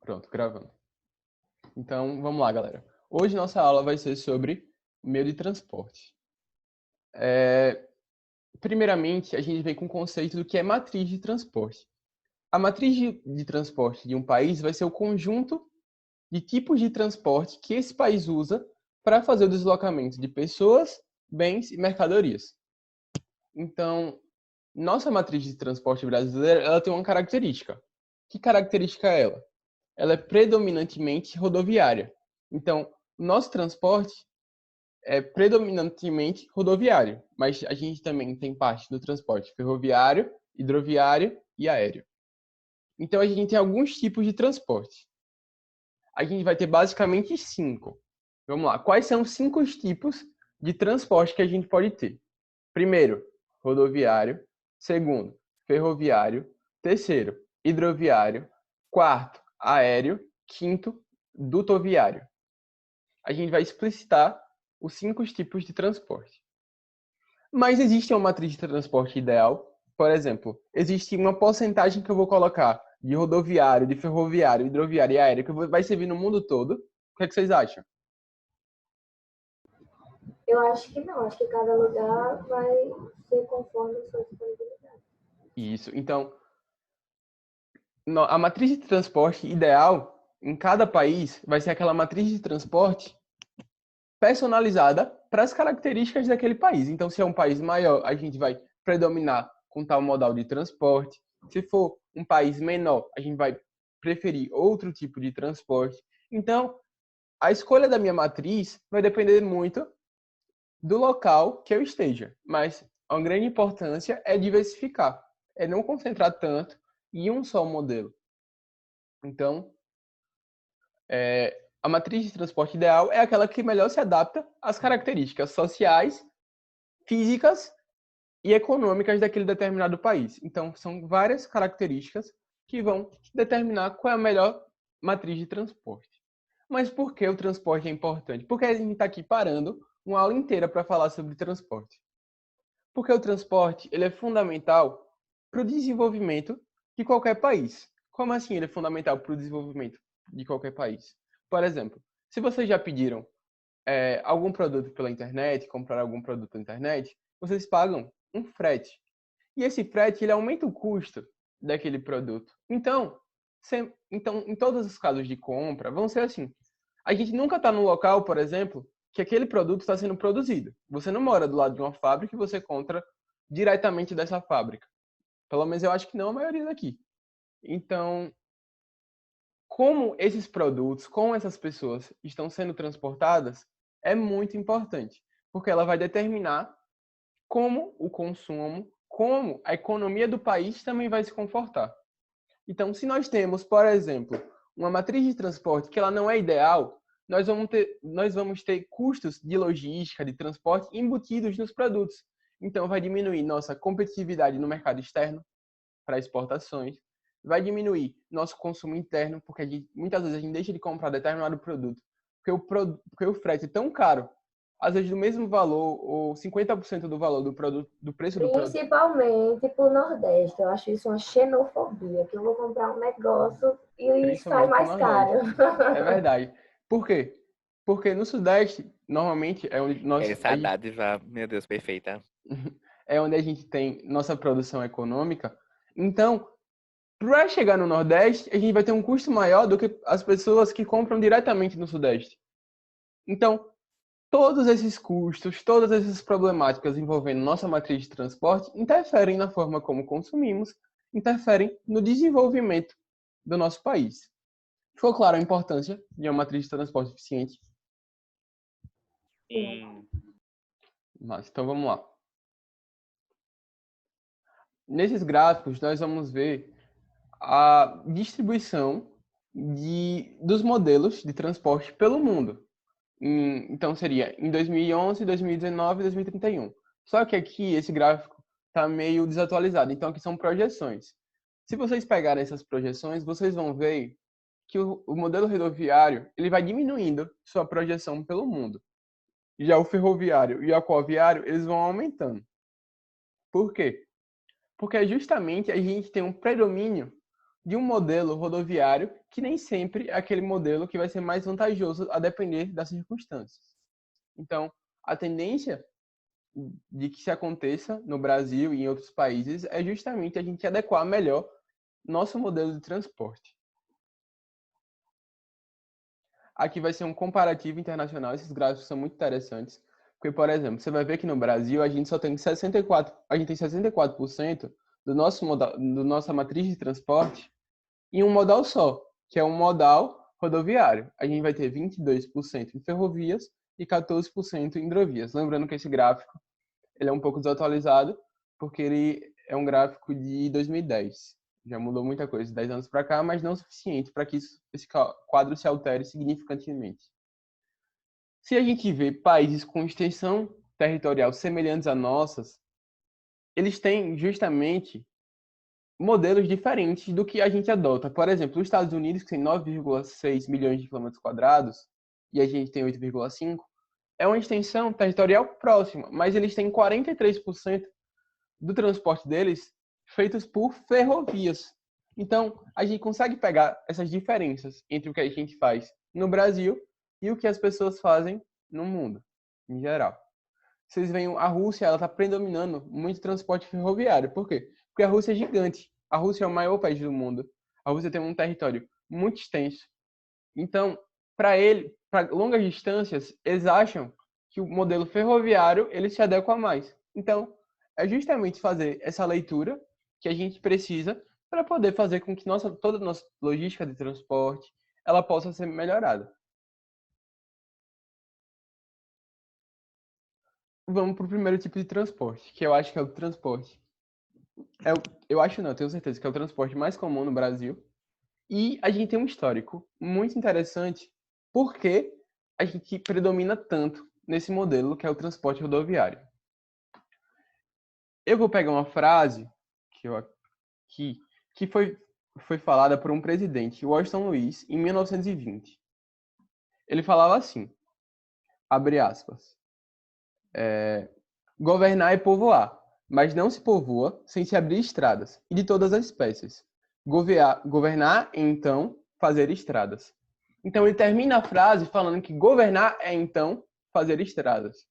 Pronto, gravando. Então, vamos lá, galera. Hoje nossa aula vai ser sobre meio de transporte. Primeiramente, a gente vem com o conceito do que é matriz de transporte. A matriz de transporte de um país vai ser o conjunto de tipos de transporte que esse país usa para fazer o deslocamento de pessoas, bens e mercadorias. Então, nossa matriz de transporte brasileira, ela tem uma característica. Que característica é ela? Ela é predominantemente rodoviária. Então, o nosso transporte é predominantemente rodoviário, mas a gente também tem parte do transporte ferroviário, hidroviário e aéreo. Então, a gente tem alguns tipos de transporte. A gente vai ter basicamente 5. Vamos lá. Quais são os 5 tipos de transporte que a gente pode ter? Primeiro, rodoviário. Segundo, ferroviário. Terceiro, hidroviário. Quarto, aéreo. Quinto, dutoviário. A gente vai explicitar os 5 tipos de transporte. Mas existe uma matriz de transporte ideal? Por exemplo, existe uma porcentagem que eu vou colocar de rodoviário, de ferroviário, hidroviário e aéreo que vai servir no mundo todo. O que é que vocês acham? Eu acho que não, acho que cada lugar vai ser conforme a sua disponibilidade. Isso. Então, a matriz de transporte ideal em cada país vai ser aquela matriz de transporte personalizada para as características daquele país. Então, se é um país maior, a gente vai predominar com tal modal de transporte. Se for um país menor, a gente vai preferir outro tipo de transporte. Então, a escolha da minha matriz vai depender muito do local que eu esteja, mas a grande importância é diversificar, é não concentrar tanto em um só modelo. Então, a matriz de transporte ideal é aquela que melhor se adapta às características sociais, físicas e econômicas daquele determinado país. Então, são várias características que vão determinar qual é a melhor matriz de transporte. Mas por que o transporte é importante? Porque a gente está aqui parando uma aula inteira para falar sobre transporte. Porque o transporte ele é fundamental para o desenvolvimento de qualquer país. Como assim ele é fundamental para o desenvolvimento de qualquer país? Por exemplo, se vocês já pediram algum produto pela internet, comprar algum produto pela internet, vocês pagam um frete. E esse frete ele aumenta o custo daquele produto. Então, em todos os casos de compra, vão ser assim. A gente nunca está no local, por exemplo, que aquele produto está sendo produzido. Você não mora do lado de uma fábrica e você compra diretamente dessa fábrica. Pelo menos eu acho que não a maioria daqui. Então, como esses produtos, como essas pessoas estão sendo transportadas, é muito importante, porque ela vai determinar como o consumo, como a economia do país também vai se comportar. Então, se nós temos, por exemplo, uma matriz de transporte que ela não é ideal, nós vamos ter custos de logística, de transporte embutidos nos produtos. Então, vai diminuir nossa competitividade no mercado externo para exportações, vai diminuir nosso consumo interno, porque muitas vezes a gente deixa de comprar determinado produto, porque o frete é tão caro, às vezes do mesmo valor ou 50% do valor do produto, do preço do produto. Principalmente para o Nordeste. Eu acho isso uma xenofobia, que eu vou comprar um negócio e sai Principalmente para o mais Nordeste. caro. É verdade. Por quê? Porque no Sudeste, normalmente, Essa dádiva, meu Deus, perfeita. é onde a gente tem nossa produção econômica. Então, para chegar no Nordeste, a gente vai ter um custo maior do que as pessoas que compram diretamente no Sudeste. Então, todos esses custos, todas essas problemáticas envolvendo nossa matriz de transporte interferem na forma como consumimos, interferem no desenvolvimento do nosso país. Ficou claro a importância de uma matriz de transporte eficiente? Sim. Mas, então vamos lá. Nesses gráficos, nós vamos ver a distribuição dos modelos de transporte pelo mundo. Então, seria em 2011, 2019 e 2031. Só que aqui, esse gráfico está meio desatualizado. Então, aqui são projeções. Se vocês pegarem essas projeções, vocês vão ver que o modelo rodoviário ele vai diminuindo sua projeção pelo mundo. Já o ferroviário e o aquaviário, eles vão aumentando. Por quê? Porque justamente a gente tem um predomínio de um modelo rodoviário que nem sempre é aquele modelo que vai ser mais vantajoso a depender das circunstâncias. Então, a tendência de que se aconteça no Brasil e em outros países é justamente a gente adequar melhor nosso modelo de transporte. Aqui vai ser um comparativo internacional, esses gráficos são muito interessantes, porque, por exemplo, você vai ver que no Brasil a gente só tem 64% do nossa matriz de transporte em um modal só, que é um modal rodoviário. A gente vai ter 22% em ferrovias e 14% em hidrovias. Lembrando que esse gráfico ele é um pouco desatualizado, porque ele é um gráfico de 2010. Já mudou muita coisa de 10 anos para cá, mas não o suficiente para que esse quadro se altere significativamente. Se a gente vê países com extensão territorial semelhantes a nossas, eles têm justamente modelos diferentes do que a gente adota. Por exemplo, os Estados Unidos, que tem 9,6 milhões de quilômetros quadrados, e a gente tem 8,5, é uma extensão territorial próxima, mas eles têm 43% do transporte deles feitos por ferrovias. Então, a gente consegue pegar essas diferenças entre o que a gente faz no Brasil e o que as pessoas fazem no mundo, em geral. Vocês veem, a Rússia ela está predominando muito transporte ferroviário. Por quê? Porque a Rússia é gigante. A Rússia é o maior país do mundo. A Rússia tem um território muito extenso. Então, para longas distâncias, eles acham que o modelo ferroviário ele se adequa mais. Então, é justamente fazer essa leitura que a gente precisa para poder fazer com que toda a nossa logística de transporte ela possa ser melhorada. Vamos para o primeiro tipo de transporte, que eu acho que é o transporte. Eu acho não, eu tenho certeza que é o transporte mais comum no Brasil. E a gente tem um histórico muito interessante porque a gente predomina tanto nesse modelo que é o transporte rodoviário. Eu vou pegar uma frase que foi falada por um presidente, Washington Luiz, em 1920. Ele falava assim, abre aspas, governar é povoar, mas não se povoa sem se abrir estradas, e de todas as espécies. Governar é, então, fazer estradas. Então, ele termina a frase falando que governar é, então, fazer estradas.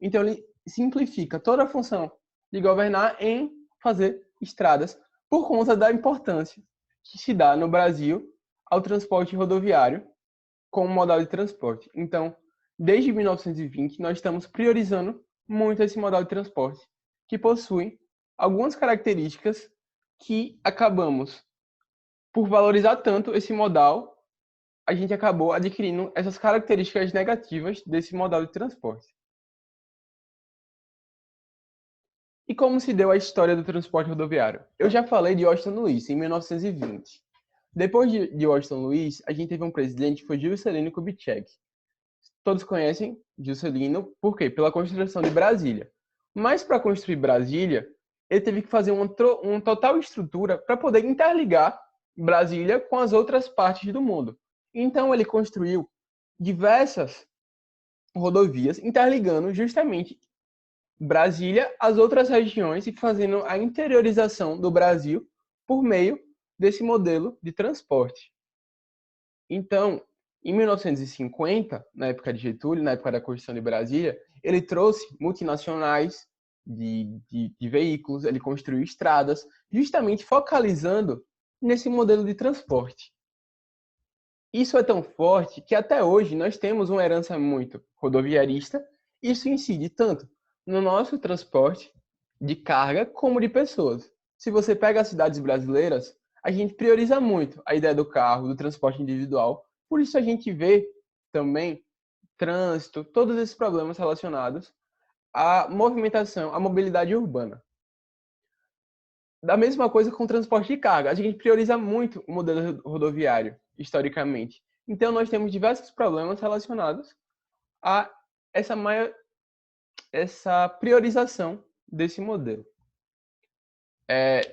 Então, ele simplifica toda a função de governar em fazer estradas, por conta da importância que se dá no Brasil ao transporte rodoviário como modal de transporte. Então, desde 1920, nós estamos priorizando muito esse modal de transporte, que possui algumas características que acabamos, por valorizar tanto esse modal, a gente acabou adquirindo essas características negativas desse modal de transporte. E como se deu a história do transporte rodoviário? Eu já falei de Washington Luiz, em 1920. Depois de Washington Luiz, a gente teve um presidente que foi Juscelino Kubitschek. Todos conhecem Juscelino, por quê? Pela construção de Brasília. Mas para construir Brasília, ele teve que fazer uma total estrutura para poder interligar Brasília com as outras partes do mundo. Então ele construiu diversas rodovias interligando justamente Brasília às outras regiões e fazendo a interiorização do Brasil por meio desse modelo de transporte. Então, em 1950, na época de Getúlio, na época da Constituição de Brasília, ele trouxe multinacionais de veículos, ele construiu estradas, justamente focalizando nesse modelo de transporte. Isso é tão forte que até hoje nós temos uma herança muito rodoviarista. Isso incide tanto no nosso transporte de carga como de pessoas. Se você pega as cidades brasileiras, a gente prioriza muito a ideia do carro, do transporte individual. Por isso a gente vê também trânsito, todos esses problemas relacionados à movimentação, à mobilidade urbana. Da mesma coisa com o transporte de carga. A gente prioriza muito o modelo rodoviário, historicamente. Então, nós temos diversos problemas relacionados a essa priorização desse modelo.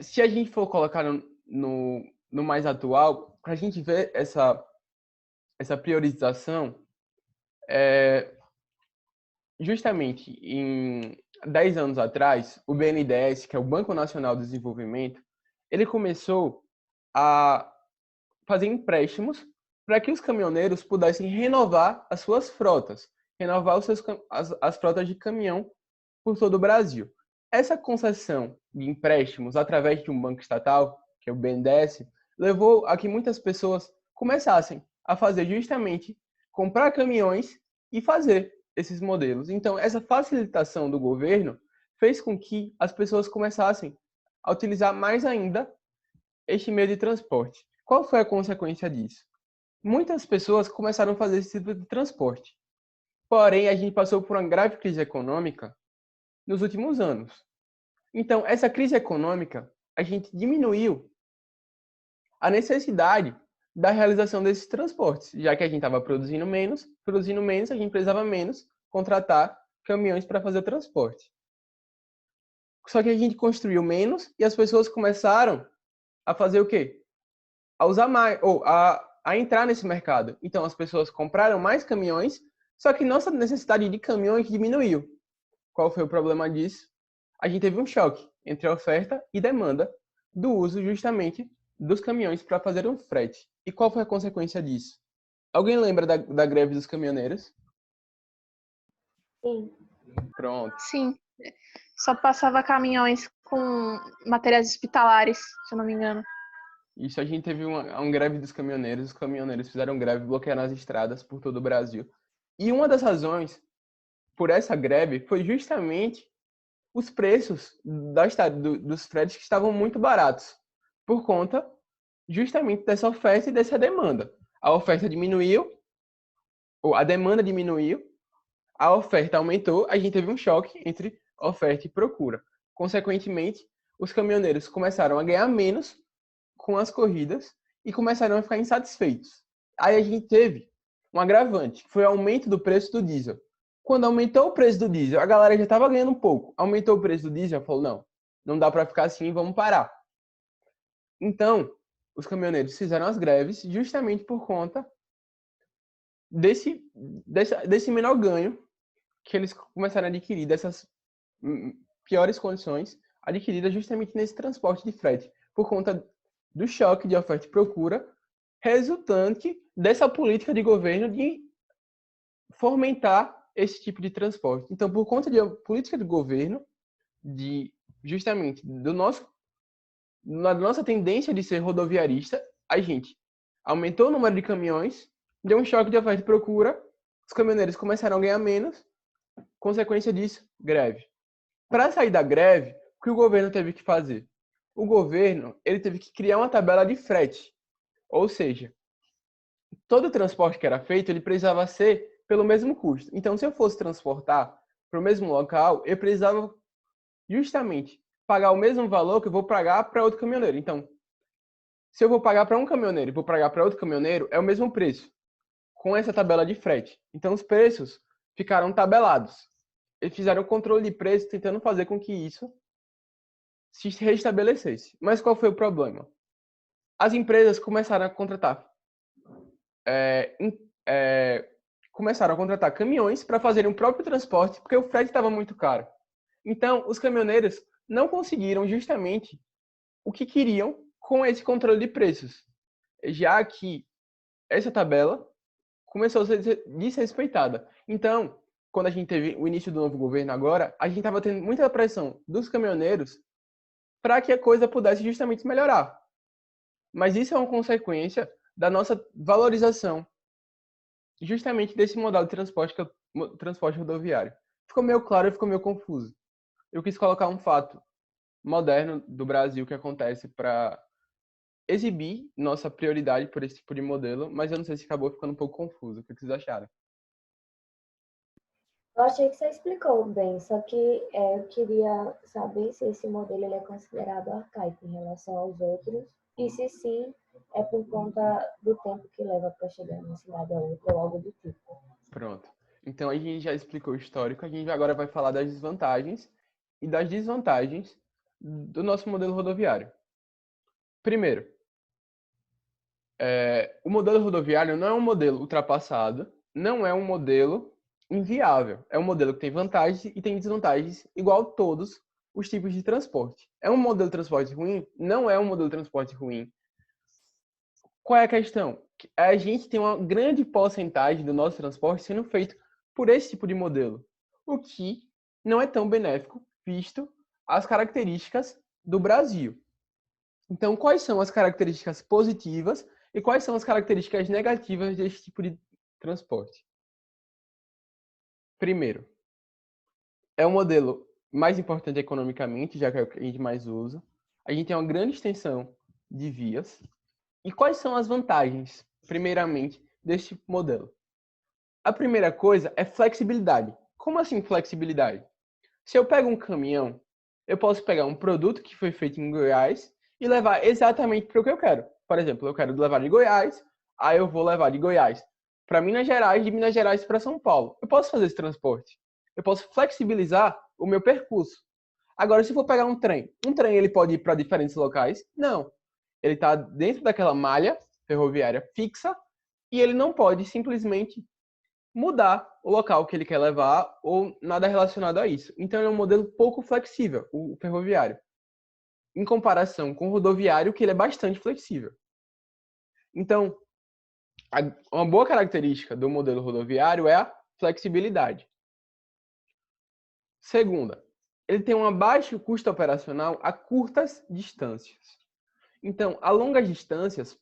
Se a gente for colocar no mais atual, para a gente ver essa priorização, justamente em 10 anos atrás, o BNDES, que é o Banco Nacional do Desenvolvimento, ele começou a fazer empréstimos para que os caminhoneiros pudessem renovar as suas frotas, renovar as frotas de caminhão por todo o Brasil. Essa concessão de empréstimos através de um banco estatal, que é o BNDES, levou a que muitas pessoas começassem a fazer justamente comprar caminhões e fazer esses modelos. Então, essa facilitação do governo fez com que as pessoas começassem a utilizar mais ainda este meio de transporte. Qual foi a consequência disso? Muitas pessoas começaram a fazer esse tipo de transporte. Porém, a gente passou por uma grave crise econômica nos últimos anos. Então, essa crise econômica, a gente diminuiu a necessidade da realização desses transportes, já que a gente estava produzindo menos, a gente precisava menos contratar caminhões para fazer o transporte. Só que a gente construiu menos e as pessoas começaram a fazer o quê? A usar mais, ou a entrar nesse mercado. Então, as pessoas compraram mais caminhões, só que nossa necessidade de caminhões diminuiu. Qual foi o problema disso? A gente teve um choque entre a oferta e demanda do uso justamente dos caminhões para fazer um frete. E qual foi a consequência disso? Alguém lembra da greve dos caminhoneiros? Sim. Pronto. Sim. Só passava caminhões com materiais hospitalares, se eu não me engano. Isso, a gente teve uma greve dos caminhoneiros. Os caminhoneiros fizeram greve, bloquearam as estradas por todo o Brasil. E uma das razões por essa greve foi justamente os preços dos fretes que estavam muito baratos, por conta justamente dessa oferta e dessa demanda. A oferta diminuiu, ou a demanda diminuiu, a oferta aumentou, a gente teve um choque entre oferta e procura. Consequentemente, os caminhoneiros começaram a ganhar menos com as corridas e começaram a ficar insatisfeitos. Aí a gente teve um agravante, que foi o aumento do preço do diesel. Quando aumentou o preço do diesel, a galera já estava ganhando um pouco. Aumentou o preço do diesel, falou, não dá para ficar assim, vamos parar. Então, os caminhoneiros fizeram as greves justamente por conta desse menor ganho que eles começaram a adquirir, dessas piores condições adquiridas justamente nesse transporte de frete, por conta do choque de oferta e procura, resultante dessa política de governo de fomentar esse tipo de transporte. Então, por conta de política do governo, justamente da nossa tendência de ser rodoviarista, a gente aumentou o número de caminhões, deu um choque de oferta e procura, os caminhoneiros começaram a ganhar menos, consequência disso, greve. Para sair da greve, o que o governo teve que fazer? O governo ele teve que criar uma tabela de frete. Ou seja, todo o transporte que era feito, ele precisava ser pelo mesmo custo. Então, se eu fosse transportar para o mesmo local, eu precisava justamente pagar o mesmo valor que eu vou pagar para outro caminhoneiro. Então, se eu vou pagar para um caminhoneiro e vou pagar para outro caminhoneiro, é o mesmo preço, com essa tabela de frete. Então, os preços ficaram tabelados. Eles fizeram o controle de preço, tentando fazer com que isso se restabelecesse. Mas qual foi o problema? As empresas começaram a contratar caminhões para fazerem o próprio transporte, porque o frete estava muito caro. Então, os caminhoneiros não conseguiram justamente o que queriam com esse controle de preços, já que essa tabela começou a ser desrespeitada. Então, quando a gente teve o início do novo governo agora, a gente estava tendo muita pressão dos caminhoneiros para que a coisa pudesse justamente melhorar. Mas isso é uma consequência da nossa valorização justamente desse modal de transporte, que é o transporte rodoviário. Ficou meio claro e ficou meio confuso. Eu quis colocar um fato moderno do Brasil que acontece para exibir nossa prioridade por esse tipo de modelo, mas eu não sei se acabou ficando um pouco confuso. O que vocês acharam? Eu achei que você explicou bem, só que eu queria saber se esse modelo ele é considerado arcaico em relação aos outros, e se sim, é por conta do tempo que leva para chegar de uma cidade a outra ou algo do tipo. Pronto. Então a gente já explicou o histórico, a gente agora vai falar das desvantagens e das desvantagens do nosso modelo rodoviário. Primeiro, o modelo rodoviário não é um modelo ultrapassado, não é um modelo inviável. É um modelo que tem vantagens e tem desvantagens igual a todos os tipos de transporte. É um modelo de transporte ruim? Não é um modelo de transporte ruim. Qual é a questão? A gente tem uma grande porcentagem do nosso transporte sendo feito por esse tipo de modelo, o que não é tão benéfico, visto as características do Brasil. Então, quais são as características positivas e quais são as características negativas desse tipo de transporte? Primeiro, é o modelo mais importante economicamente, já que é o que a gente mais usa. A gente tem uma grande extensão de vias. E quais são as vantagens, primeiramente, desse modelo? A primeira coisa é flexibilidade. Como assim flexibilidade? Se eu pego um caminhão, eu posso pegar um produto que foi feito em Goiás e levar exatamente para o que eu quero. Por exemplo, eu quero levar de Goiás, aí eu vou levar de Goiás para Minas Gerais, de Minas Gerais para São Paulo. Eu posso fazer esse transporte. Eu posso flexibilizar o meu percurso. Agora, se eu for pegar um trem ele pode ir para diferentes locais? Não. Ele está dentro daquela malha ferroviária fixa e ele não pode simplesmente mudar o local que ele quer levar ou nada relacionado a isso. Então, ele é um modelo pouco flexível, o ferroviário, em comparação com o rodoviário, que ele é bastante flexível. Então, uma boa característica do modelo rodoviário é a flexibilidade. Segunda, ele tem um baixo custo operacional a curtas distâncias. Então, a longas distâncias,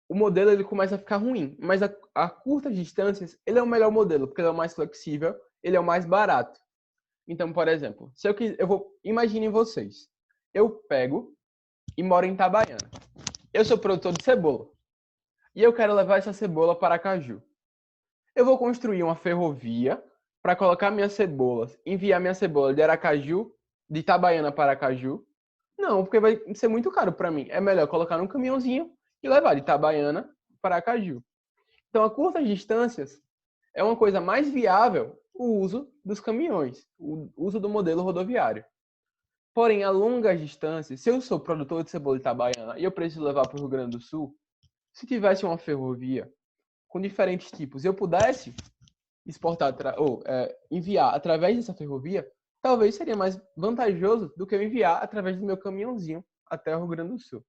o modelo ele começa a ficar ruim, mas a curtas distâncias, ele é o melhor modelo, porque ele é o mais flexível, ele é o mais barato. Então, por exemplo, se imaginem vocês, eu pego e moro em Itabaiana. Eu sou produtor de cebola e eu quero levar essa cebola para Aracaju. Eu vou construir uma ferrovia para colocar minhas cebolas, enviar minha cebola de Aracaju, de Itabaiana para Aracaju. Não, porque vai ser muito caro para mim. É melhor colocar num caminhãozinho e levar de Itabaiana para Aracaju. Então, a curtas distâncias é uma coisa mais viável o uso dos caminhões, o uso do modelo rodoviário. Porém, a longas distâncias, se eu sou produtor de cebola de Itabaiana e eu preciso levar para o Rio Grande do Sul, se tivesse uma ferrovia com diferentes tipos e eu pudesse exportar enviar através dessa ferrovia, talvez seria mais vantajoso do que eu enviar através do meu caminhãozinho até o Rio Grande do Sul.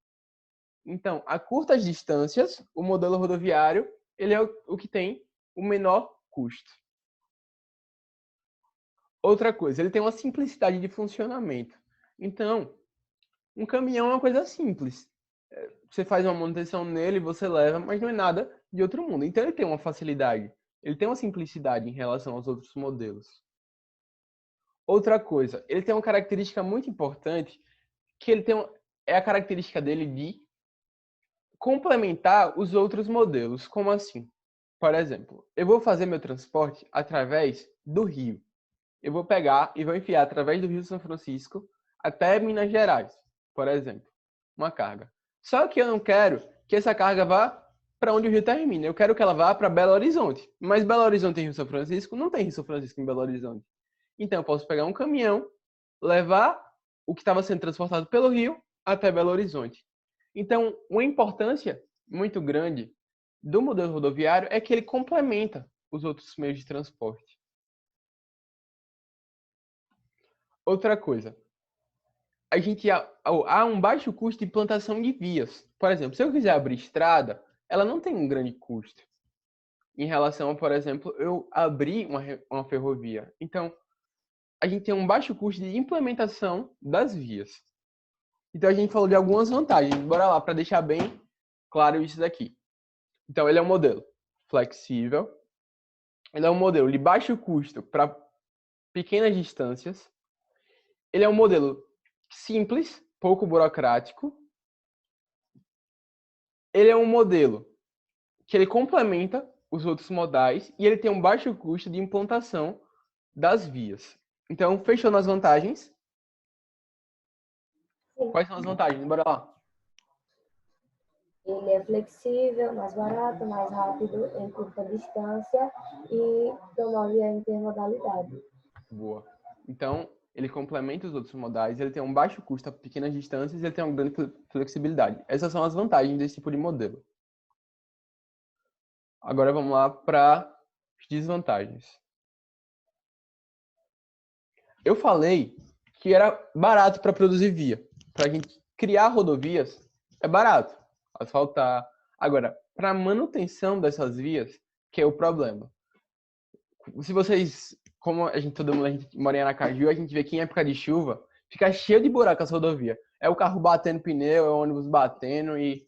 Então, a curtas distâncias, o modelo rodoviário, ele é o que tem o menor custo. Outra coisa, ele tem uma simplicidade de funcionamento. Então, um caminhão é uma coisa simples. Você faz uma manutenção nele, você leva, mas não é nada de outro mundo. Então, ele tem uma facilidade, ele tem uma simplicidade em relação aos outros modelos. Outra coisa, ele tem uma característica muito importante, que é a característica dele de complementar os outros modelos. Como assim? Por exemplo, eu vou fazer meu transporte através do rio. Eu vou pegar e vou enfiar através do Rio São Francisco até Minas Gerais, por exemplo, uma carga. Só que eu não quero que essa carga vá para onde o rio termina. Eu quero que ela vá para Belo Horizonte. Mas Belo Horizonte em Rio São Francisco? Não tem Rio São Francisco em Belo Horizonte. Então eu posso pegar um caminhão, levar o que estava sendo transportado pelo rio até Belo Horizonte. Então, uma importância muito grande do modelo rodoviário é que ele complementa os outros meios de transporte. Outra coisa, há um baixo custo de implantação de vias. Por exemplo, se eu quiser abrir estrada, ela não tem um grande custo em relação a, por exemplo, eu abrir uma ferrovia. Então, a gente tem um baixo custo de implementação das vias. Então, a gente falou de algumas vantagens. Bora lá, para deixar bem claro isso daqui. Então, ele é um modelo flexível. Ele é um modelo de baixo custo para pequenas distâncias. Ele é um modelo simples, pouco burocrático. Ele é um modelo que ele complementa os outros modais e ele tem um baixo custo de implantação das vias. Então, fechou nas vantagens? Sim. Quais são as vantagens? Bora lá. Ele é flexível, mais barato, mais rápido, em curta distância e promove a intermodalidade. Boa. Então, ele complementa os outros modais, ele tem um baixo custo a pequenas distâncias e ele tem uma grande flexibilidade. Essas são as vantagens desse tipo de modelo. Agora vamos lá para as desvantagens. Eu falei que era barato para produzir via. Para a gente criar rodovias, é barato. Asfaltar, Agora, para a manutenção dessas vias, que é o problema. Se vocês, como todo mundo a gente mora em Aracaju, a gente vê que em época de chuva fica cheio de buraco as rodovias. É o carro batendo pneu, é o ônibus batendo e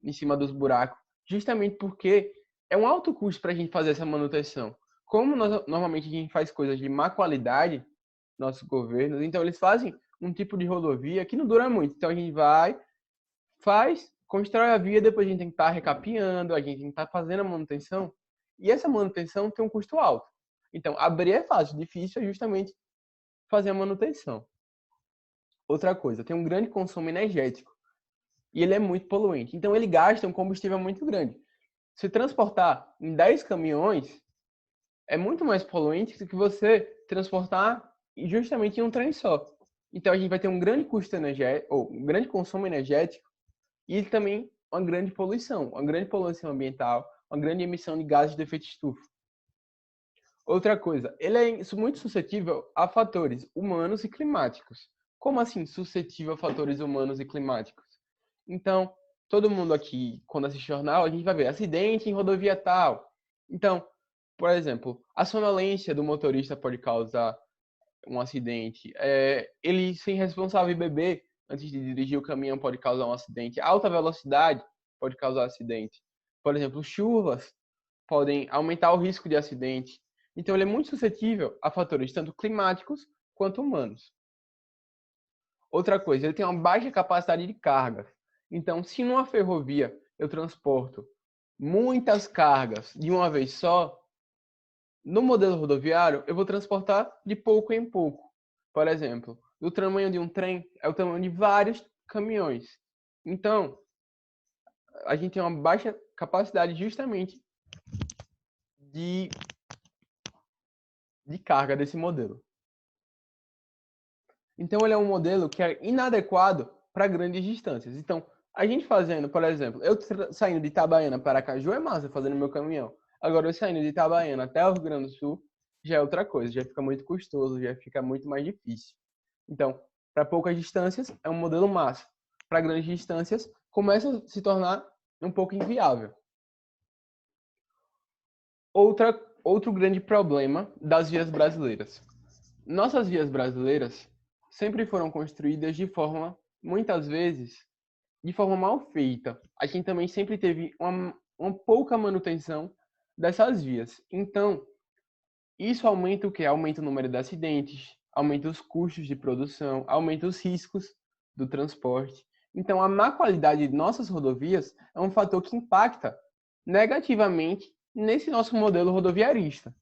em cima dos buracos. Justamente porque é um alto custo para a gente fazer essa manutenção. Como normalmente a gente faz coisas de má qualidade, nossos governos, então eles fazem um tipo de rodovia que não dura muito. Então a gente vai, faz, constrói a via, depois a gente tem que estar recapeando, a gente tem que estar fazendo a manutenção. E essa manutenção tem um custo alto. Então, abrir é fácil, difícil é justamente fazer a manutenção. Outra coisa, tem um grande consumo energético. E ele é muito poluente. Então, ele gasta um combustível muito grande. Se transportar em 10 caminhões, é muito mais poluente do que você transportar justamente em um trem só. Então, a gente vai ter um grande custo energético, ou um grande consumo energético, e também uma grande poluição ambiental, uma grande emissão de gases de efeito estufa. Outra coisa, ele é muito suscetível a fatores humanos e climáticos. Como assim suscetível a fatores humanos e climáticos? Então, todo mundo aqui, quando assiste jornal, a gente vai ver acidente em rodovia tal. Então, por exemplo, a sonolência do motorista pode causar um acidente. Ele ser irresponsável e beber antes de dirigir o caminhão pode causar um acidente. Alta velocidade pode causar acidente. Por exemplo, chuvas podem aumentar o risco de acidente. Então, ele é muito suscetível a fatores tanto climáticos quanto humanos. Outra coisa, ele tem uma baixa capacidade de carga. Então, se numa ferrovia eu transporto muitas cargas de uma vez só, no modelo rodoviário eu vou transportar de pouco em pouco. Por exemplo, o tamanho de um trem é o tamanho de vários caminhões. Então, a gente tem uma baixa capacidade justamente de carga desse modelo. Então, ele é um modelo que é inadequado para grandes distâncias. Então, a gente fazendo, por exemplo, eu saindo de Itabaiana para Aracaju é massa, fazendo meu caminhão. Agora, eu saindo de Itabaiana até o Rio Grande do Sul já é outra coisa, já fica muito custoso, já fica muito mais difícil. Então, para poucas distâncias, é um modelo massa. Para grandes distâncias, começa a se tornar um pouco inviável. Outro grande problema das vias brasileiras. Nossas vias brasileiras sempre foram construídas de forma, muitas vezes, de forma mal feita. A gente também sempre teve uma pouca manutenção dessas vias. Então, isso aumenta o quê? Aumenta o número de acidentes, aumenta os custos de produção, aumenta os riscos do transporte. Então, a má qualidade de nossas rodovias é um fator que impacta negativamente nesse nosso modelo rodoviarista.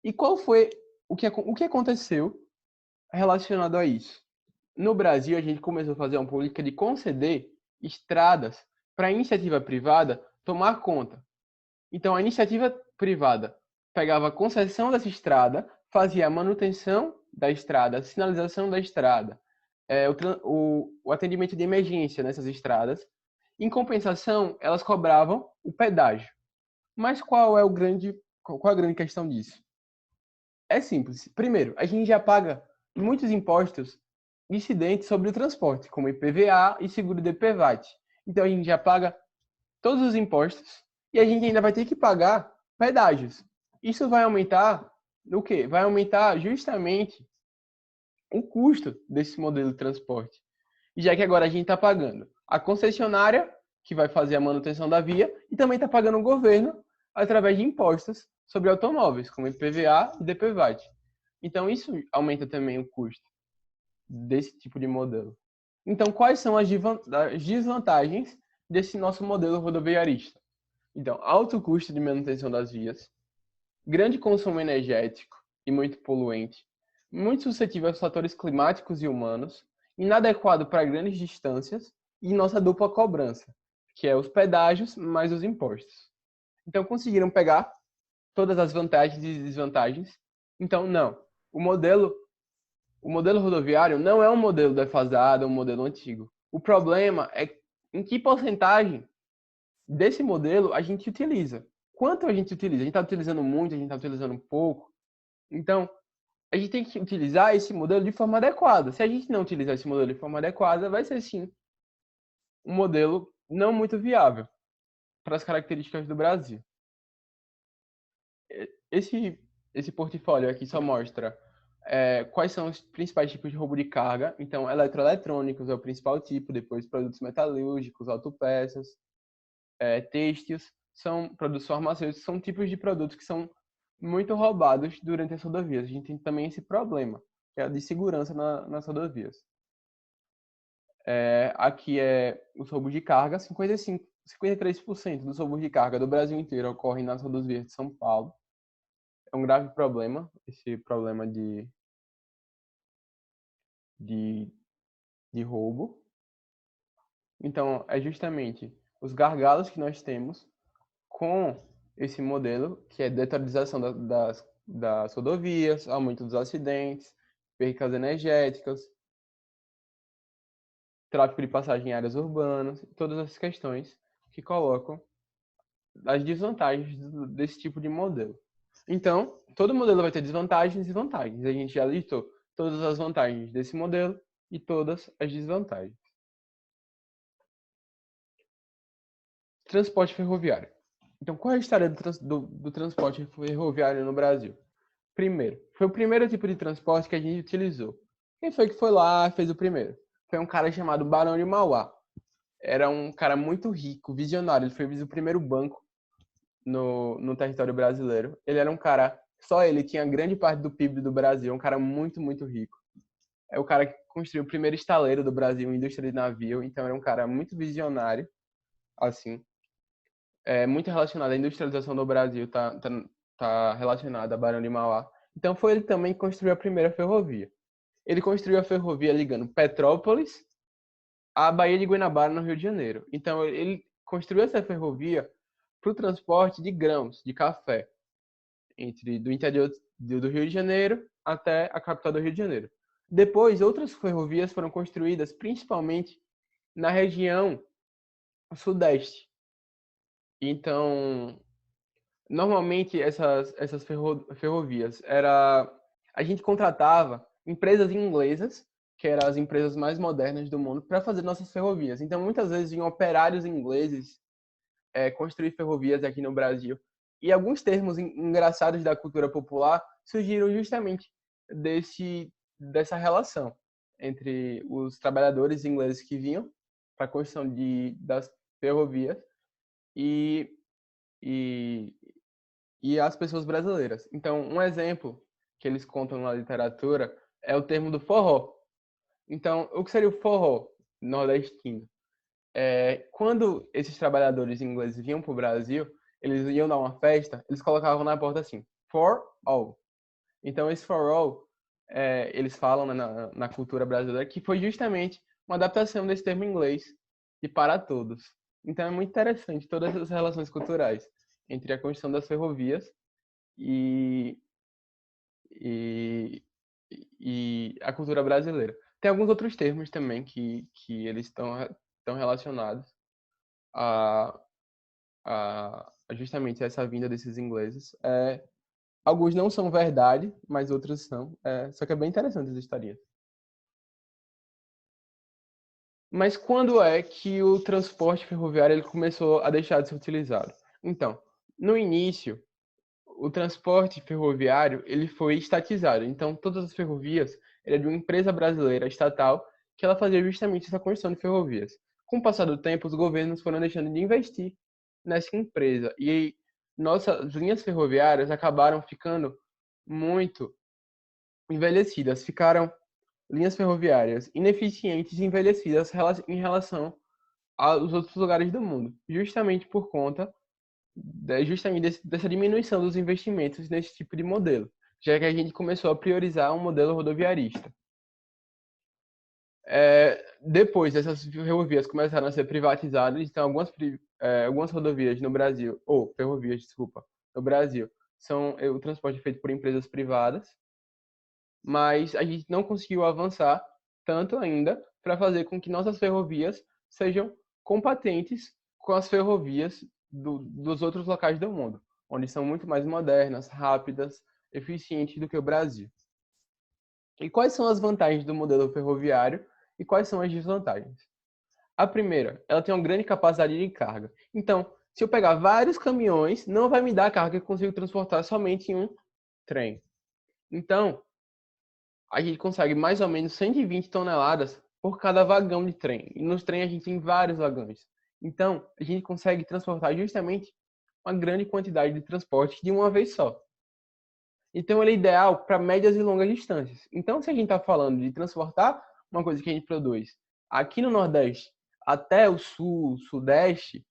E qual foi o que aconteceu relacionado a isso? No Brasil, a gente começou a fazer uma política de conceder estradas para a iniciativa privada tomar conta. Então, a iniciativa privada pegava a concessão dessa estrada, fazia a manutenção da estrada, a sinalização da estrada, o atendimento de emergência nessas estradas. Em compensação, elas cobravam o pedágio. Mas qual a grande questão disso? É simples. Primeiro, a gente já paga muitos impostos incidentes sobre o transporte, como IPVA e seguro de DPVAT. Então, a gente já paga todos os impostos e a gente ainda vai ter que pagar pedágios. Isso vai aumentar o quê? Vai aumentar justamente o custo desse modelo de transporte. Já que agora a gente está pagando a concessionária, que vai fazer a manutenção da via, e também está pagando o governo através de impostos sobre automóveis, como IPVA e DPVAT. Então, isso aumenta também o custo desse tipo de modelo. Então, quais são as desvantagens desse nosso modelo rodoviarista? Então, alto custo de manutenção das vias, grande consumo energético e muito poluente, muito suscetível aos fatores climáticos e humanos, inadequado para grandes distâncias e nossa dupla cobrança, que é os pedágios mais os impostos. Então, conseguiram pegar todas as vantagens e desvantagens. Então, não. O modelo rodoviário não é um modelo defasado, é um modelo antigo. O problema é em que porcentagem desse modelo a gente utiliza. Quanto a gente utiliza? A gente está utilizando muito, a gente está utilizando pouco. Então, a gente tem que utilizar esse modelo de forma adequada. Se a gente não utilizar esse modelo de forma adequada, vai ser sim um modelo não muito viável para as características do Brasil. Esse portfólio aqui só mostra quais são os principais tipos de roubo de carga. Então, eletroeletrônicos é o principal tipo, depois produtos metalúrgicos, autopeças, têxteis, são produtos farmacêuticos, são tipos de produtos que são muito roubados durante as rodovias. A gente tem também esse problema, que é a de segurança nas rodovias. Aqui é os roubos de carga, 53% dos roubos de carga do Brasil inteiro ocorrem nas rodovias de São Paulo. É um grave problema, esse problema de roubo. Então, é justamente os gargalos que nós temos com esse modelo, que é deteriorização das rodovias, aumento dos acidentes, percas energéticas, tráfego de passagem em áreas urbanas, todas essas questões que colocam as desvantagens desse tipo de modelo. Então, todo modelo vai ter desvantagens e vantagens. A gente já listou todas as vantagens desse modelo e todas as desvantagens. Transporte ferroviário. Então, qual é a história do transporte ferroviário no Brasil? Primeiro, foi o primeiro tipo de transporte que a gente utilizou. Quem foi que foi lá e fez o primeiro? Foi um cara chamado Barão de Mauá. Era um cara muito rico, visionário. Ele fez o primeiro banco no território brasileiro. Ele era um cara, só ele tinha grande parte do PIB do Brasil, um cara muito, muito rico. É o cara que construiu o primeiro estaleiro do Brasil, indústria de navio, então era um cara muito visionário, assim. Muito relacionado à industrialização do Brasil, tá relacionado a Barão de Mauá. Então foi ele também que construiu a primeira ferrovia. Ele construiu a ferrovia ligando Petrópolis à Baía de Guanabara, no Rio de Janeiro. Então ele construiu essa ferrovia para o transporte de grãos, de café, do interior do Rio de Janeiro até a capital do Rio de Janeiro. Depois, outras ferrovias foram construídas, principalmente na região sudeste. Então, normalmente essas ferrovias a gente contratava empresas inglesas, que eram as empresas mais modernas do mundo, para fazer nossas ferrovias. Então, muitas vezes vinham operários ingleses construir ferrovias aqui no Brasil. E alguns termos engraçados da cultura popular surgiram justamente dessa relação entre os trabalhadores ingleses que vinham para a construção das ferrovias e as pessoas brasileiras. Então, um exemplo que eles contam na literatura é o termo do forró. Então, o que seria o forró nordestino? Quando esses trabalhadores ingleses vinham para o Brasil, eles iam dar uma festa, eles colocavam na porta assim, for all. Então, esse for all, eles falam na cultura brasileira que foi justamente uma adaptação desse termo em inglês de para todos. Então, é muito interessante todas as relações culturais entre a construção das ferrovias e a cultura brasileira. Tem alguns outros termos também que eles estão relacionados a justamente essa vinda desses ingleses. Alguns não são verdade, mas outros são. Só que é bem interessante essa historinha. Mas quando é que o transporte ferroviário ele começou a deixar de ser utilizado? Então, no início, o transporte ferroviário ele foi estatizado. Então, todas as ferrovias eram de uma empresa brasileira estatal que ela fazia justamente essa construção de ferrovias. Com o passar do tempo, os governos foram deixando de investir nessa empresa e nossas linhas ferroviárias acabaram ficando muito envelhecidas, ficaram linhas ferroviárias ineficientes e envelhecidas em relação aos outros lugares do mundo, justamente por conta dessa diminuição dos investimentos nesse tipo de modelo, já que a gente começou a priorizar um modelo rodoviarista. Depois essas ferrovias começaram a ser privatizadas, então algumas rodovias no Brasil, ou ferrovias, desculpa, no Brasil, o transporte é feito por empresas privadas, mas a gente não conseguiu avançar tanto ainda para fazer com que nossas ferrovias sejam compatentes com as ferrovias dos outros locais do mundo, onde são muito mais modernas, rápidas, eficientes do que o Brasil. E quais são as vantagens do modelo ferroviário e quais são as desvantagens? A primeira, ela tem uma grande capacidade de carga. Então, se eu pegar vários caminhões, não vai me dar a carga que eu consigo transportar somente em um trem. Então, a gente consegue mais ou menos 120 toneladas por cada vagão de trem. E nos trens a gente tem vários vagões. Então, a gente consegue transportar justamente uma grande quantidade de transporte de uma vez só. Então, ele é ideal para médias e longas distâncias. Então, se a gente está falando de transportar uma coisa que a gente produz aqui no Nordeste até o Sul, Sudeste,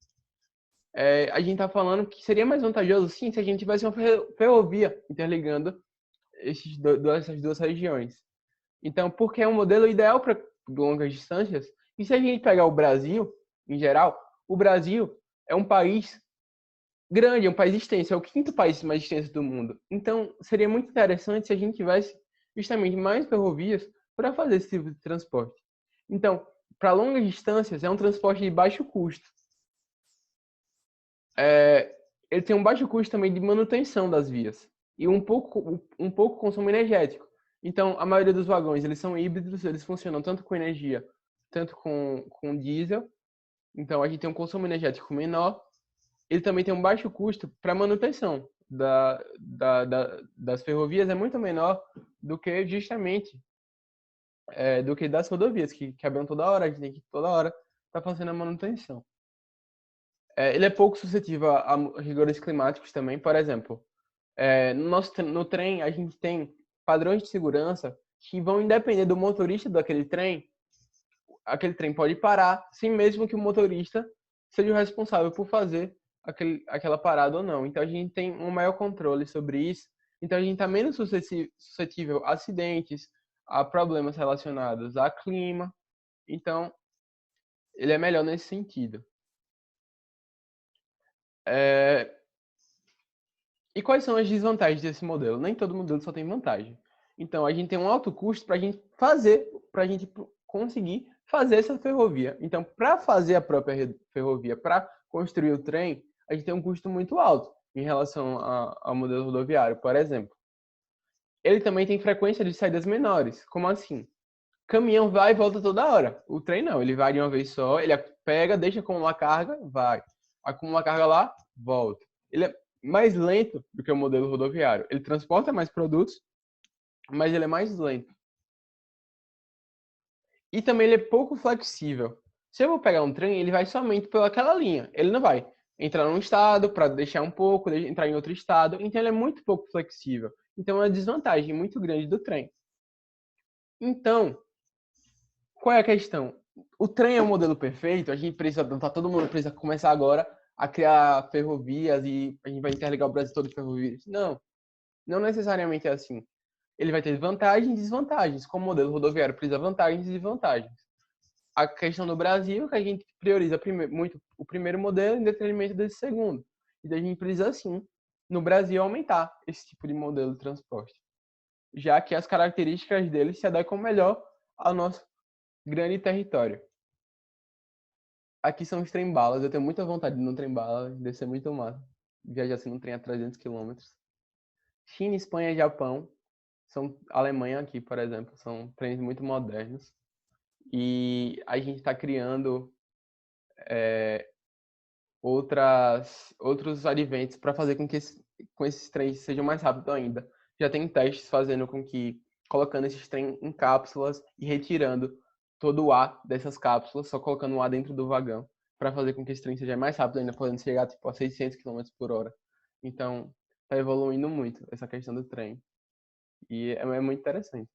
a gente está falando que seria mais vantajoso, sim, se a gente tivesse uma ferrovia interligando essas duas regiões. Então, porque é um modelo ideal para longas distâncias. E se a gente pegar o Brasil, em geral, o Brasil é um país grande, é um país extenso, é o quinto país mais extenso do mundo. Então, seria muito interessante se a gente tivesse justamente mais ferrovias para fazer esse tipo de transporte. Então, para longas distâncias, é um transporte de baixo custo. Ele tem um baixo custo também de manutenção das vias e um pouco consumo energético. Então, a maioria dos vagões, eles são híbridos, eles funcionam tanto com energia, tanto com diesel. Então, a gente tem um consumo energético menor. Ele também tem um baixo custo para manutenção das ferrovias, é muito menor do que justamente do que das rodovias, que quebram toda hora, a gente tem que toda hora estar fazendo a manutenção. Ele é pouco suscetível a rigores climáticos também. Por exemplo, no trem a gente tem padrões de segurança que vão independer do motorista daquele trem. Aquele trem pode parar, sem mesmo que o motorista seja o responsável por fazer aquela parada ou não. Então a gente tem um maior controle sobre isso. Então a gente está menos suscetível a acidentes, a problemas relacionados a clima. Então ele é melhor nesse sentido. E quais são as desvantagens desse modelo? Nem todo modelo só tem vantagem. Então, a gente tem um alto custo para a gente conseguir fazer essa ferrovia. Então, para fazer a própria ferrovia, para construir o trem, a gente tem um custo muito alto em relação ao modelo rodoviário, por exemplo. Ele também tem frequência de saídas menores. Como assim? Caminhão vai e volta toda hora. O trem não, ele vai de uma vez só, ele pega, deixa acumular carga, vai. Acumula carga lá, volta. Ele é mais lento do que o modelo rodoviário. Ele transporta mais produtos, mas ele é mais lento. E também ele é pouco flexível. Se eu vou pegar um trem, ele vai somente pelaquela linha. Ele não vai entrar num estado para deixar um pouco, entrar em outro estado. Então ele é muito pouco flexível. Então é uma desvantagem muito grande do trem. Então, qual é a questão? O trem é o modelo perfeito? A gente precisa, todo mundo precisa começar agora a criar ferrovias e a gente vai interligar o Brasil todo de ferrovias. Não, não necessariamente é assim. Ele vai ter vantagens e desvantagens. Como o modelo rodoviário precisa vantagens e desvantagens. A questão do Brasil é que a gente prioriza muito o primeiro modelo em detrimento desse segundo. E a gente precisa, sim, no Brasil, aumentar esse tipo de modelo de transporte. Já que as características dele se adequam melhor ao nosso grande território. Aqui são os trem-balas. Eu tenho muita vontade de ir no trem-bala, descer muito massa. Viajar assim num trem a 300 km. China, Espanha e Japão. Alemanha aqui, por exemplo, são trens muito modernos. E a gente está criando outros adventos para fazer com que esses trens sejam mais rápidos ainda. Já tem testes fazendo com que, colocando esses trens em cápsulas e retirando todo o ar dessas cápsulas, só colocando o ar dentro do vagão, para fazer com que esse trem seja mais rápido ainda, podendo chegar tipo, a 600 km por hora. Então, está evoluindo muito essa questão do trem. E é muito interessante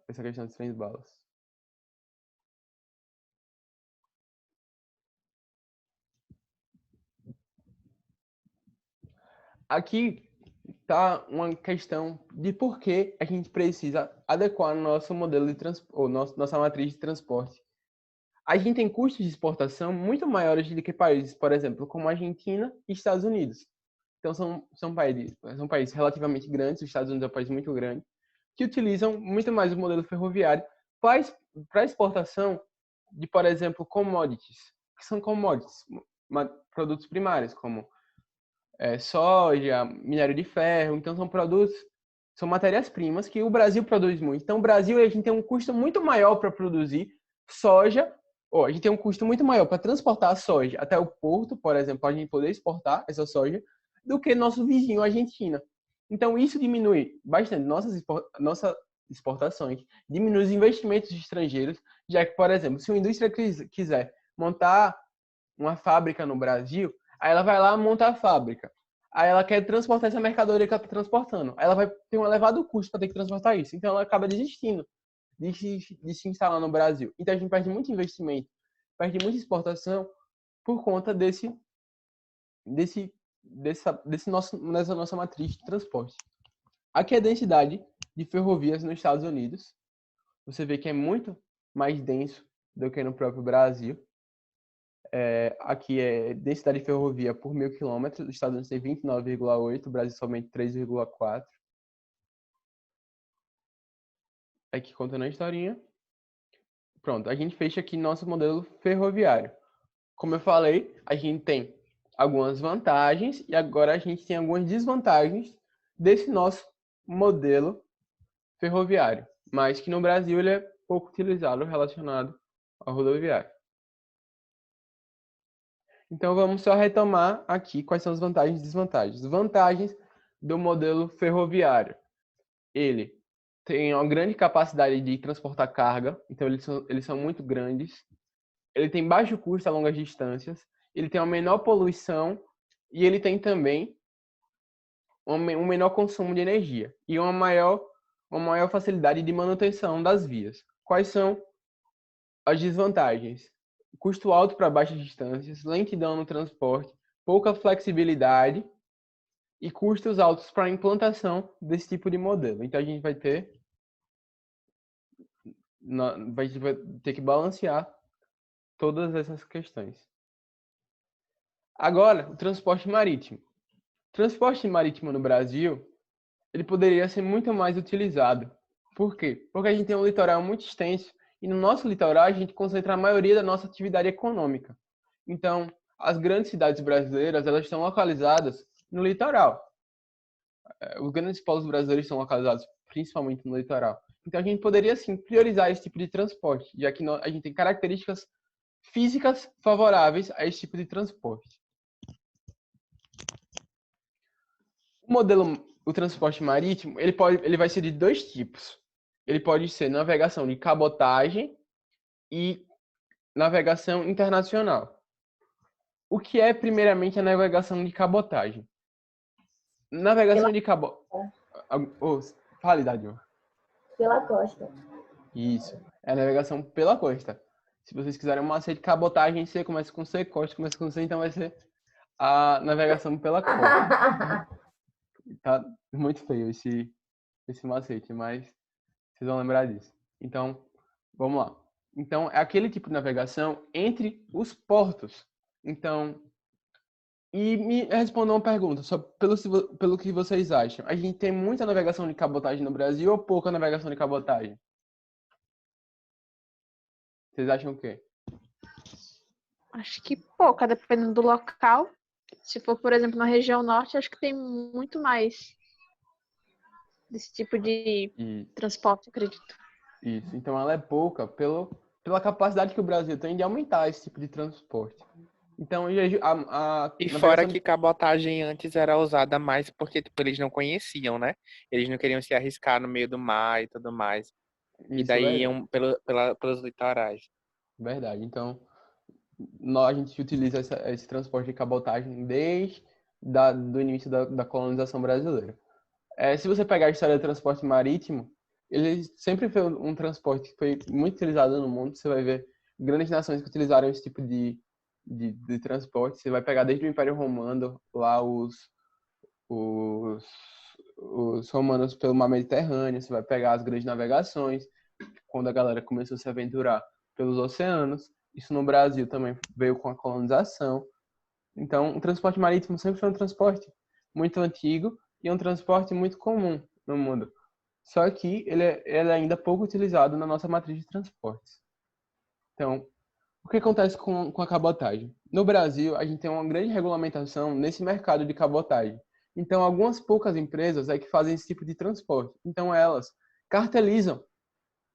essa questão dos trens-balas. Aqui está uma questão de por que a gente precisa adequar nosso modelo de transporte, nossa matriz de transporte. A gente tem custos de exportação muito maiores do que países, por exemplo, como a Argentina e Estados Unidos. Então, são países relativamente grandes, os Estados Unidos é um país muito grande, que utilizam muito mais o modelo ferroviário para exportação de, por exemplo, commodities, que são commodities, produtos primários, como soja, minério de ferro. Então, são matérias-primas que o Brasil produz muito. Então, o Brasil, a gente tem um custo muito maior para produzir soja Ou a gente tem um custo muito maior para transportar a soja até o porto, por exemplo, para a gente poder exportar essa soja, do que nosso vizinho, a Argentina. Então, isso diminui bastante nossas exportações, diminui os investimentos estrangeiros, já que, por exemplo, se uma indústria quiser montar uma fábrica no Brasil, aí ela vai lá montar a fábrica. Aí ela quer transportar essa mercadoria que ela está transportando. Aí ela vai ter um elevado custo para ter que transportar isso. Então, ela acaba desistindo de se instalar no Brasil. Então, a gente perde muito investimento, perde muita exportação por conta dessa nossa matriz de transporte. Aqui é a densidade de ferrovias nos Estados Unidos. Você vê que é muito mais denso do que no próprio Brasil. Aqui é densidade de ferrovia por 1.000 quilômetros. Os Estados Unidos tem 29,8, o Brasil somente 3,4. Aqui contando a historinha. Pronto, a gente fecha aqui nosso modelo ferroviário. Como eu falei, a gente tem algumas vantagens e agora a gente tem algumas desvantagens desse nosso modelo ferroviário, mas que no Brasil ele é pouco utilizado relacionado ao rodoviário. Então vamos só retomar aqui quais são as vantagens e desvantagens. Vantagens do modelo ferroviário. Ele tem uma grande capacidade de transportar carga, então eles são muito grandes. Ele tem baixo custo a longas distâncias, ele tem uma menor poluição e ele tem também um menor consumo de energia e uma maior facilidade de manutenção das vias. Quais são as desvantagens? Custo alto para baixas distâncias, lentidão no transporte, pouca flexibilidade e custos altos para a implantação desse tipo de modelo. Então a gente vai ter que balancear todas essas questões. Agora, o transporte marítimo. O transporte marítimo no Brasil, ele poderia ser muito mais utilizado. Por quê? Porque a gente tem um litoral muito extenso e no nosso litoral a gente concentra a maioria da nossa atividade econômica. Então, as grandes cidades brasileiras, elas estão localizadas no litoral. Os grandes polos brasileiros estão localizados principalmente no litoral. Então, a gente poderia, sim, priorizar esse tipo de transporte, já que a gente tem características físicas favoráveis a esse tipo de transporte. O transporte marítimo, ele vai ser de dois tipos. Ele pode ser navegação de cabotagem e navegação internacional. O que é, primeiramente, a navegação de cabotagem? Navegação de cabotagem... Fale, Dadinho. Pela costa. Isso. É a navegação pela costa. Se vocês quiserem um macete de cabotagem, você começa com C, costa começa com C, então vai ser a navegação pela costa. Tá muito feio esse macete, mas vocês vão lembrar disso. Então, vamos lá. Então, é aquele tipo de navegação entre os portos. Então, e me respondam uma pergunta, só pelo que vocês acham. A gente tem muita navegação de cabotagem no Brasil ou pouca navegação de cabotagem? Vocês acham o quê? Acho que pouca, dependendo do local. Se for, por exemplo, na região norte, acho que tem muito mais desse tipo de transporte, acredito. Isso. Então ela é pouca pela capacidade que o Brasil tem de aumentar esse tipo de transporte. Então, E fora que cabotagem antes era usada mais porque tipo, eles não conheciam, né? Eles não queriam se arriscar no meio do mar e tudo mais. E daí iam pelos litorais. Verdade. Então, a gente utiliza esse transporte de cabotagem desde do início da colonização brasileira. Se você pegar a história do transporte marítimo, ele sempre foi um transporte que foi muito utilizado no mundo. Você vai ver grandes nações que utilizaram esse tipo de transporte. Você vai pegar desde o Império Romano, lá os romanos pelo mar Mediterrâneo. Você vai pegar as grandes navegações, quando a galera começou a se aventurar pelos oceanos. Isso no Brasil também veio com a colonização. Então, o transporte marítimo sempre foi um transporte muito antigo e é um transporte muito comum no mundo. Só que ele é ainda pouco utilizado na nossa matriz de transportes. Então, o que acontece com a cabotagem? No Brasil, a gente tem uma grande regulamentação nesse mercado de cabotagem. Então, algumas poucas empresas que fazem esse tipo de transporte. Então, elas cartelizam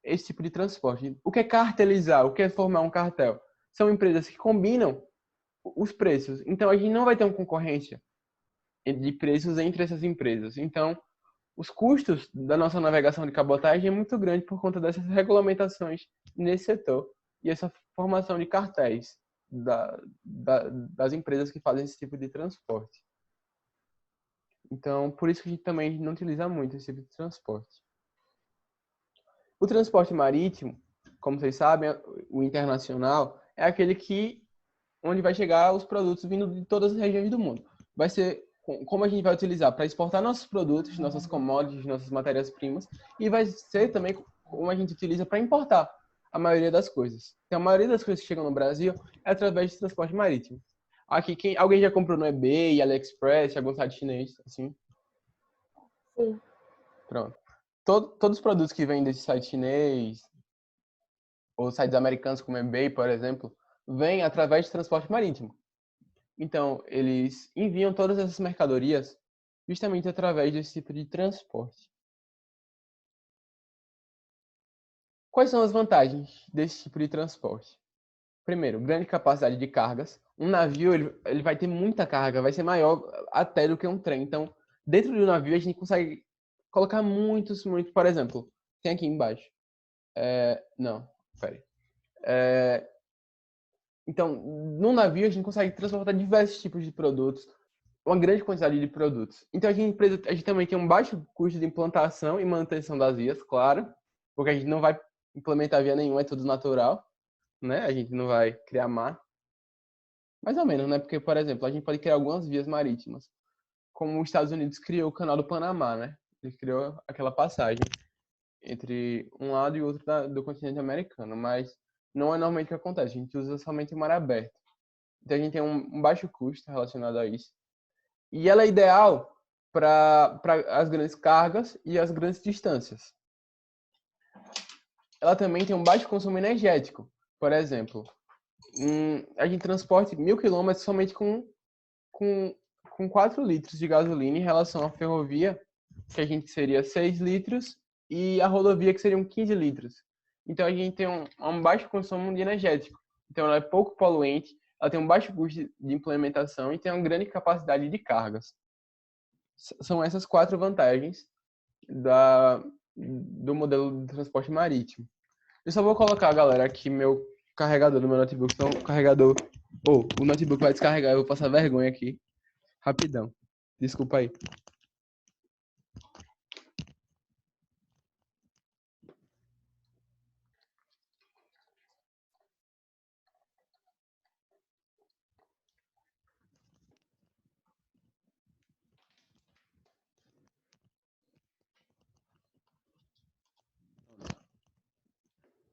esse tipo de transporte. O que é cartelizar? O que é formar um cartel? são empresas que combinam os preços. Então, a gente não vai ter uma concorrência de preços entre essas empresas. Então, os custos da nossa navegação de cabotagem é muito grande por conta dessas regulamentações nesse setor e essa formação de cartéis das empresas que fazem esse tipo de transporte. Então, por isso que a gente também não utiliza muito esse tipo de transporte. O transporte marítimo, como vocês sabem, o internacional, é aquele onde vai chegar os produtos vindo de todas as regiões do mundo. Vai ser como a gente vai utilizar para exportar nossos produtos, nossas commodities, nossas matérias-primas, e vai ser também como a gente utiliza para importar a maioria das coisas. Então, a maioria das coisas que chegam no Brasil é através de transporte marítimo. Aqui, alguém já comprou no eBay, AliExpress, algum site chinês, assim? Sim. Pronto. Todos os produtos que vêm desse site chinês, ou sites americanos como eBay, por exemplo, vêm através de transporte marítimo. Então, eles enviam todas essas mercadorias justamente através desse tipo de transporte. Quais são as vantagens desse tipo de transporte? Primeiro, grande capacidade de cargas. Um navio ele vai ter muita carga, vai ser maior até do que um trem. Então, dentro do navio, a gente consegue colocar muitos, por exemplo, tem aqui embaixo. Não, peraí. Então, num navio, a gente consegue transportar diversos tipos de produtos, uma grande quantidade de produtos. Então, a gente também tem um baixo custo de implantação e manutenção das vias, claro, porque a gente não vai implementar via nenhuma, é tudo natural, né? A gente não vai criar mar. Mais ou menos, né? Porque, por exemplo, a gente pode criar algumas vias marítimas, como os Estados Unidos criou o Canal do Panamá, né? Ele criou aquela passagem entre um lado e outro do continente americano, mas não é normalmente o que acontece. A gente usa somente o mar aberto. Então a gente tem um baixo custo relacionado a isso. E ela é ideal para as grandes cargas e as grandes distâncias. Ela também tem um baixo consumo energético. Por exemplo, a gente transporta 1.000 quilômetros somente com 4 litros de gasolina em relação à ferrovia, que a gente seria 6 litros, e a rodovia, que seriam 15 litros. Então, a gente tem um baixo consumo de energético. Então, ela é pouco poluente, ela tem um baixo custo de implementação e tem uma grande capacidade de cargas. São essas 4 vantagens do modelo de transporte marítimo. Eu só vou colocar, galera, aqui meu carregador do meu notebook. Então, o carregador... o notebook vai descarregar, eu vou passar vergonha aqui. Rapidão. Desculpa aí.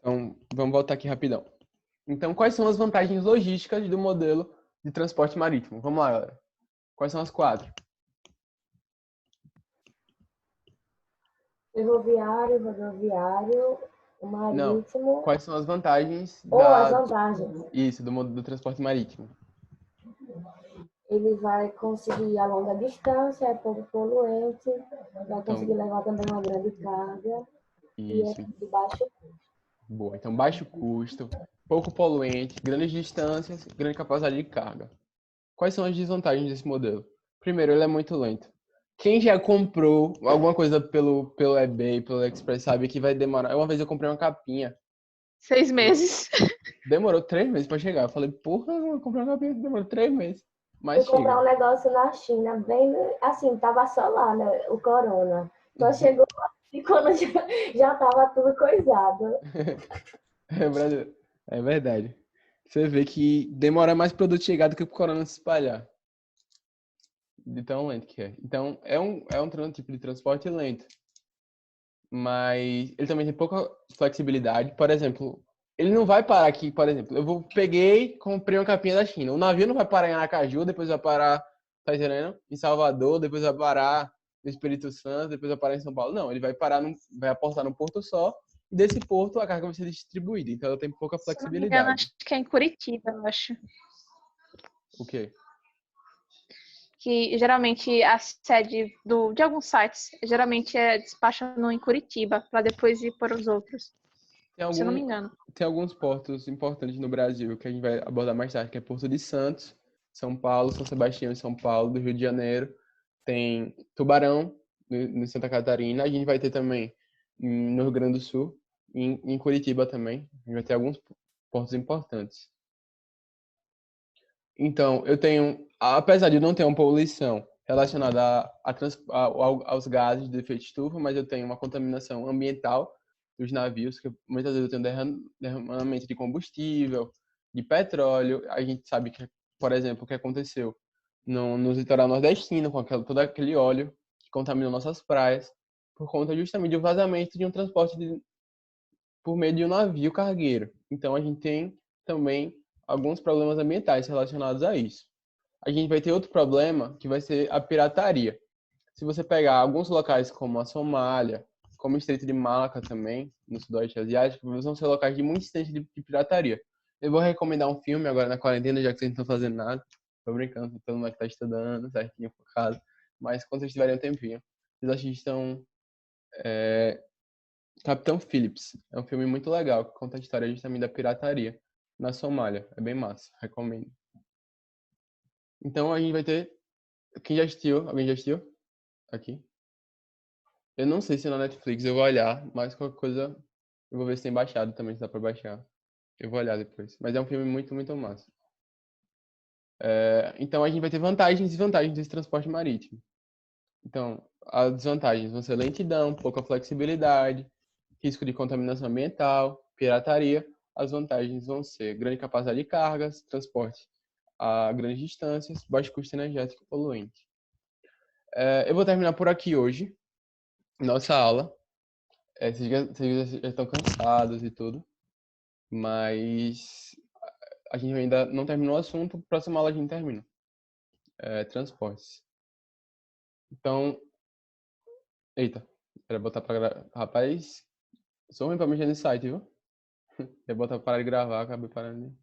Então, vamos voltar aqui rapidão. Então, quais são as vantagens logísticas do modelo de transporte marítimo? Vamos lá, galera. Quais são as 4? Ferroviário, rodoviário, o marítimo. Não. Quais são as vantagens as vantagens. Isso, do transporte marítimo. Ele vai conseguir a longa distância, é pouco poluente, vai conseguir levar também uma grande carga. Isso. E é de baixo custo. Boa. Então, baixo custo, pouco poluente, grandes distâncias, grande capacidade de carga. Quais são as desvantagens desse modelo? Primeiro, ele é muito lento. Quem já comprou alguma coisa pelo eBay, pelo AliExpress, sabe que vai demorar. Uma vez eu comprei uma capinha. 6 meses. Demorou 3 meses pra chegar. Eu falei, porra, eu comprei uma capinha, demorou 3 meses. Mas fui comprar um negócio na China, bem assim, tava só lá, né, o corona. Só chegou e quando já tava tudo coisado. É verdade. Você vê que demora mais produto chegar do que o corona se espalhar. De tão lento que é. Então, é um tipo de transporte lento. Mas ele também tem pouca flexibilidade. Por exemplo, ele não vai parar aqui, por exemplo. Comprei uma capinha da China. O navio não vai parar em Aracaju, depois vai parar, tá entendendo? Em Salvador, depois vai parar no Espírito Santo, depois vai parar em São Paulo. Não, ele vai vai aportar num porto só. E desse porto a carga vai ser distribuída. Então ela tem pouca flexibilidade. Se não me engano, acho que é em Curitiba, eu acho. O quê? Que geralmente a sede de alguns sites geralmente é despachando em Curitiba para depois ir para os outros. Tem se eu não me engano. Tem alguns portos importantes no Brasil que a gente vai abordar mais tarde, que é Porto de Santos, São Paulo, São Sebastião em São Paulo, do Rio de Janeiro. Tem Tubarão, no Santa Catarina. A gente vai ter também no Rio Grande do Sul, em Curitiba também. A gente vai ter alguns portos importantes. Então, apesar de não ter uma poluição relacionada aos gases de efeito estufa, mas eu tenho uma contaminação ambiental dos navios, que muitas vezes eu tenho derramamento de combustível, de petróleo. A gente sabe que, por exemplo, o que aconteceu no litoral nordestino, com todo aquele óleo que contaminou nossas praias, por conta justamente do vazamento de um transporte por meio de um navio cargueiro. Então, a gente tem também alguns problemas ambientais relacionados a isso. A gente vai ter outro problema, que vai ser a pirataria. Se você pegar alguns locais como a Somália, como o Estreito de Malaca também, no Sudoeste Asiático, vão ser locais de muita incidência de pirataria. Eu vou recomendar um filme agora na quarentena, já que vocês não estão fazendo nada. Tô brincando, todo mundo que tá estudando, certinho, focado. Mas quando vocês tiverem um tempinho, vocês assistam Capitão Phillips. É um filme muito legal, que conta a história justamente da pirataria na Somália. É bem massa, recomendo. Então a gente vai ter... Quem já assistiu? Alguém já assistiu? Aqui. Eu não sei se na Netflix eu vou olhar, mas qualquer coisa eu vou ver se tem baixado também, se dá pra baixar. Eu vou olhar depois. Mas é um filme muito, muito massa. Então a gente vai ter vantagens e desvantagens desse transporte marítimo. Então, as desvantagens vão ser lentidão, pouca flexibilidade, risco de contaminação ambiental, pirataria. As vantagens vão ser grande capacidade de cargas, transporte a grandes distâncias, baixo custo energético poluente. Eu vou terminar por aqui hoje, nossa aula. Vocês já estão cansados e tudo, mas a gente ainda não terminou o assunto, próxima aula a gente termina. Transportes. Então, eita, era botar pra... Rapaz, sou ruim pra mexer nesse site, viu? Eu botar para de gravar, acabei parando.